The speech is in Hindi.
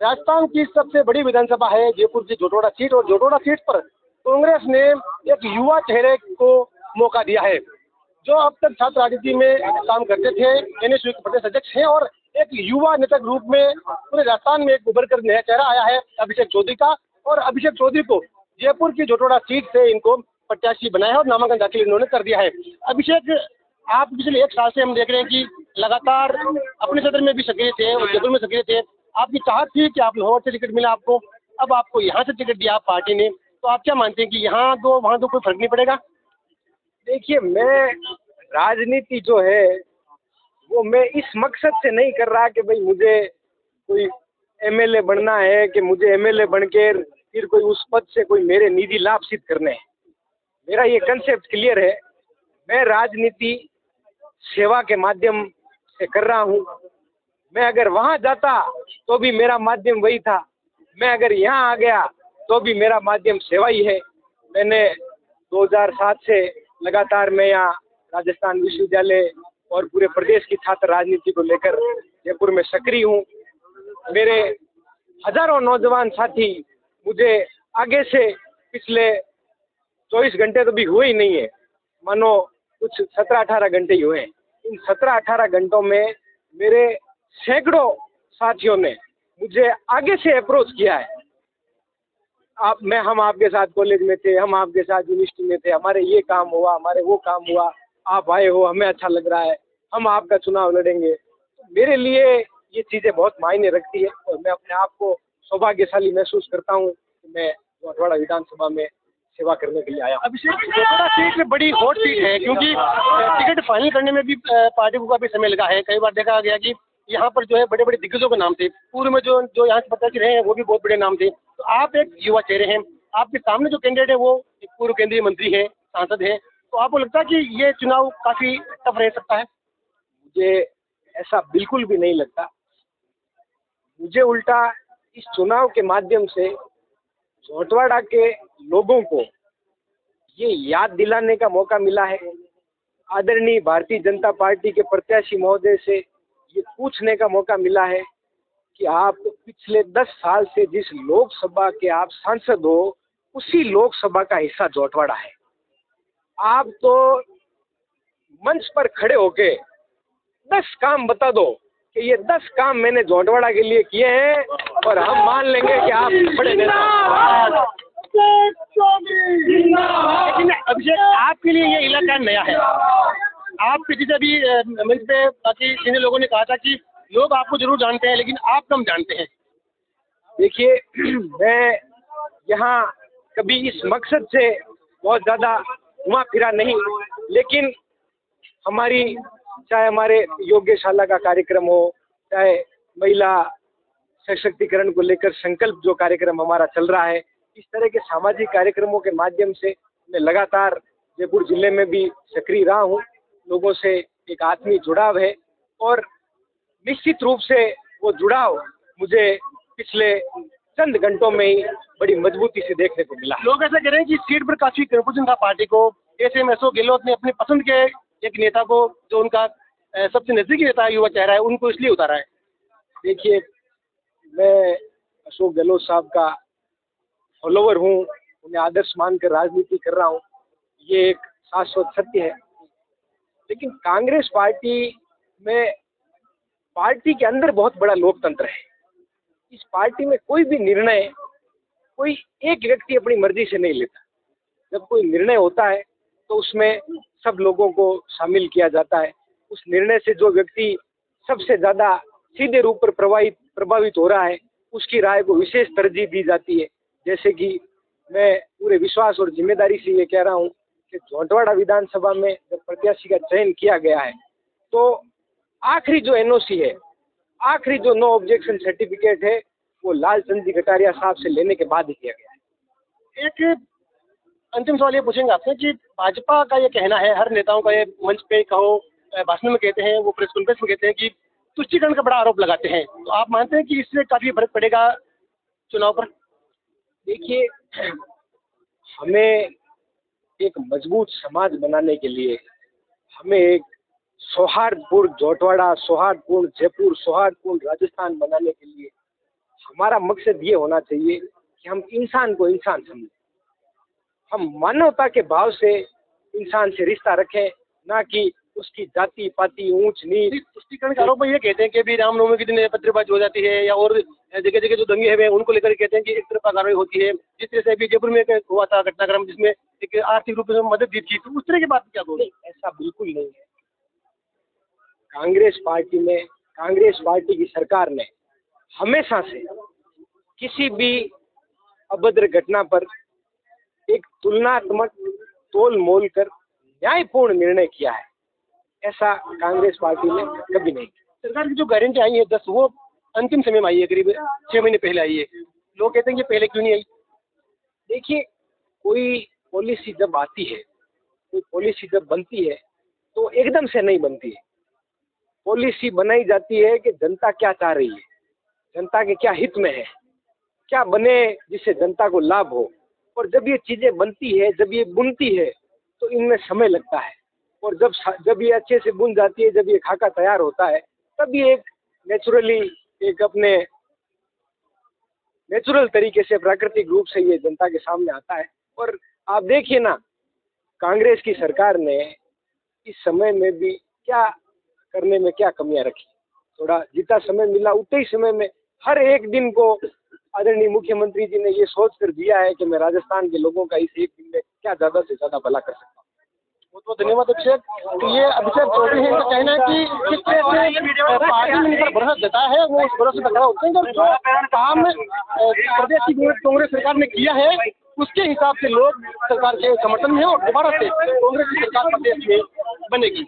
राजस्थान की सबसे बड़ी विधानसभा है जयपुर की जोटवाड़ा सीट, और जोटवाड़ा सीट पर कांग्रेस ने एक युवा चेहरे को मौका दिया है, जो अब तक छात्र राजनीति में काम करते थे। एनएसयू के प्रदेश अध्यक्ष हैं और एक युवा नेता के रूप में पूरे राजस्थान में एक उभर कर नया चेहरा आया है अभिषेक चौधरी का। और अभिषेक चौधरी को जयपुर की जोटवाड़ा सीट से इनको प्रत्याशी बनाया है और नामांकन दाखिल इन्होंने कर दिया है। अभिषेक, आप पिछले 1 साल से हम देख रहे हैं कि लगातार अपने क्षेत्र में भी सक्रिय थे और जयपुर में सक्रिय थे। आपकी चाहत थी कि आप लाहौर से टिकट मिला आपको, अब आपको यहाँ से टिकट दिया पार्टी ने, तो आप क्या मानते हैं कि यहाँ दो वहाँ दो कोई फर्क नहीं पड़ेगा? देखिए, मैं राजनीति जो है वो मैं इस मकसद से नहीं कर रहा कि भाई मुझे कोई एमएलए बनना है, कि मुझे एमएलए बनकर फिर कोई उस पद से कोई मेरे निजी लाभ सिद्ध करने हैं। मेरा ये कंसेप्ट क्लियर है। मैं राजनीति सेवा के माध्यम से कर रहा हूँ। मैं अगर वहाँ जाता तो भी मेरा माध्यम वही था, मैं अगर यहाँ आ गया तो भी मेरा माध्यम सेवा ही है। मैंने 2007 से लगातार मैं यहाँ राजस्थान विश्वविद्यालय और पूरे प्रदेश की छात्र राजनीति को लेकर जयपुर में सक्रिय हूँ। मेरे हजारों नौजवान साथी मुझे आगे से पिछले 24 घंटे तो भी हुए ही नहीं है, मानो कुछ 17-18 घंटे ही हुए हैं। इन 17-18 घंटों में मेरे सैकड़ों साथियों ने मुझे आगे से अप्रोच किया है। हम आपके साथ कॉलेज में थे, हम आपके साथ यूनिवर्सिटी में थे, हमारे ये काम हुआ, हमारे वो काम हुआ, आप आए हो, हमें अच्छा लग रहा है, हम आपका चुनाव लड़ेंगे। मेरे लिए ये चीज़ें बहुत मायने रखती है और मैं अपने आप को सौभाग्यशाली महसूस करता हूँ कि मैं जोटवाड़ा विधानसभा में सेवा करने के लिए आया। अभिषेक, जोटवाड़ा सीट में बड़ी हॉट सीट है क्योंकि टिकट फाइनल करने में भी पार्टी को काफी समय लगा है। कई बार देखा गया कि यहाँ पर जो है बड़े बड़े दिग्गजों के नाम थे, पूर्व में जो यहाँ से प्रत्याशी रहे हैं वो भी बहुत बड़े नाम थे। तो आप एक युवा चेहरे हैं, आपके सामने जो कैंडिडेट है वो एक पूर्व केंद्रीय मंत्री है, सांसद है, तो आपको लगता है कि ये चुनाव काफी टफ रह सकता है? मुझे ऐसा बिल्कुल भी नहीं लगता। मुझे उल्टा इस चुनाव के माध्यम से जोटवाड़ा के लोगों को ये याद दिलाने का मौका मिला है। आदरणीय भारतीय जनता पार्टी के प्रत्याशी महोदय से ये पूछने का मौका मिला है कि आप पिछले 10 साल से जिस लोकसभा के आप सांसद हो, उसी लोकसभा का हिस्सा जोटवाड़ा है। आप तो मंच पर खड़े होके 10 काम बता दो कि ये 10 काम मैंने जोटवाड़ा के लिए किए हैं और हम मान लेंगे कि आप बड़े नेता। लेकिन अभिषेक, आपके लिए ये इलाका नया है। आप किसी से भी मंच पे बाकी जिन लोगों ने कहा था कि लोग आपको जरूर जानते हैं लेकिन आप कम जानते हैं। देखिए, मैं यहाँ कभी इस मकसद से बहुत ज़्यादा घुमा फिरा नहीं, लेकिन चाहे हमारे योग्यशाला का कार्यक्रम हो, चाहे महिला सशक्तिकरण को लेकर संकल्प जो कार्यक्रम हमारा चल रहा है, इस तरह के सामाजिक कार्यक्रमों के माध्यम से मैं लगातार जयपुर जिले में भी सक्रिय रहा हूँ। लोगों से एक आत्मीय जुड़ाव है और निश्चित रूप से वो जुड़ाव मुझे पिछले चंद घंटों में ही बड़ी मजबूती से देखने को मिला। लोग ऐसा कह रहे हैं कि सीट पर काफी कंफ्यूजन था पार्टी को। ऐसे में अशोक गहलोत ने अपनी पसंद के एक नेता को, जो उनका सबसे नजदीकी नेता युवा चेहरा है, उनको इसलिए उतारा है। देखिए, मैं अशोक गहलोत साहब का फॉलोवर हूँ, उन्हें आदर्श मानकर राजनीति कर रहा हूँ, ये एक शाश्वत सत्य है। लेकिन कांग्रेस पार्टी में, पार्टी के अंदर बहुत बड़ा लोकतंत्र है। इस पार्टी में कोई भी निर्णय कोई एक व्यक्ति अपनी मर्जी से नहीं लेता। जब कोई निर्णय होता है तो उसमें सब लोगों को शामिल किया जाता है। उस निर्णय से जो व्यक्ति सबसे ज़्यादा सीधे रूप पर प्रभावित हो रहा है, उसकी राय को विशेष तरजीह दी जाती है। जैसे कि मैं पूरे विश्वास और जिम्मेदारी से ये कह रहा हूँ कि जोटवाड़ा विधानसभा में जब प्रत्याशी का चयन किया गया है तो आखिरी जो एनओसी है, आखिरी जो नो ऑब्जेक्शन सर्टिफिकेट है, वो लालचंद जी कटारिया साहब से लेने के बाद ही किया गया है। एक अंतिम सवाल ये पूछेंगे आपसे कि भाजपा का ये कहना है, हर नेताओं का ये मंच पे कहो, भाषण में कहते हैं, वो प्रेस कॉन्फ्रेंस में कहते हैं कि तुष्टीकरण का बड़ा आरोप लगाते हैं, तो आप मानते हैं कि इससे काफी फर्क पड़ेगा चुनाव पर? देखिए, हमें एक मजबूत समाज बनाने के लिए हमें एक सौहार्दपूर्ण जोटवाड़ा, सौहार्दपूर्ण जयपुर, सौहार्दपूर्ण राजस्थान बनाने के लिए हमारा मकसद ये होना चाहिए कि हम इंसान को इंसान समझें, हम मानवता के भाव से इंसान से रिश्ता रखें, ना कि उसकी जाति पाति ऊंच नीच। तुष्टिकरण के आरोप में ये कहते हैं कि अभी रामनवमी के दिन पत्थरबाजी हो जाती है या और जगह जगह जो दंगे हैं उनको लेकर कहते हैं कि एक तरफा कार्रवाई होती है। जिस तरह से अभी जयपुर में एक हुआ था घटनाक्रम जिसमें एक आर्थिक रूप से मदद दी थी, तो उस तरह की बात क्या बोले? ऐसा बिल्कुल नहीं है। कांग्रेस पार्टी में, कांग्रेस पार्टी की सरकार ने हमेशा से किसी भी अभद्र घटना पर एक तुलनात्मक तोल मोल कर न्यायपूर्ण निर्णय किया है। ऐसा कांग्रेस पार्टी ने कभी नहीं किया। सरकार की जो गारंटी आई है 10, वो अंतिम समय में आई है, करीब 6 महीने पहले आई है। लोग कहते हैं कि पहले क्यों नहीं आई? देखिए, कोई पॉलिसी जब आती है, कोई पॉलिसी जब बनती है तो एकदम से नहीं बनती है। पॉलिसी बनाई जाती है कि जनता क्या चाह रही है, जनता के क्या हित में है, क्या बने जिससे जनता को लाभ हो। और जब ये चीजें बनती है, जब ये बुनती है, तो इनमें समय लगता है। और जब ये अच्छे से बुन जाती है, जब ये खाका तैयार होता है, तब ये एक नेचुरली, एक अपने नेचुरल तरीके से, प्राकृतिक रूप से ये जनता के सामने आता है। और आप देखिए ना, कांग्रेस की सरकार ने इस समय में भी क्या करने में क्या कमियां रखी। थोड़ा जितना समय मिला उतने ही समय में हर एक दिन को आदरणीय मुख्यमंत्री जी ने ये सोच कर दिया है कि मैं राजस्थान के लोगों का इस एक दिन में क्या ज्यादा से ज्यादा भला कर सकता हूँ। बहुत बहुत धन्यवाद अभिषेक। तो ये अभिषेक चौधरी है, इनका कहना है कि किस तरह से पार्टी में इनका भरोसा जताया है, वो उस भरोसे पर खड़ा होते हैं। और जो काम प्रदेश की कांग्रेस सरकार ने किया है उसके हिसाब से लोग सरकार के समर्थन में हैं और दोबारा से कांग्रेस की सरकार प्रदेश में बनेगी।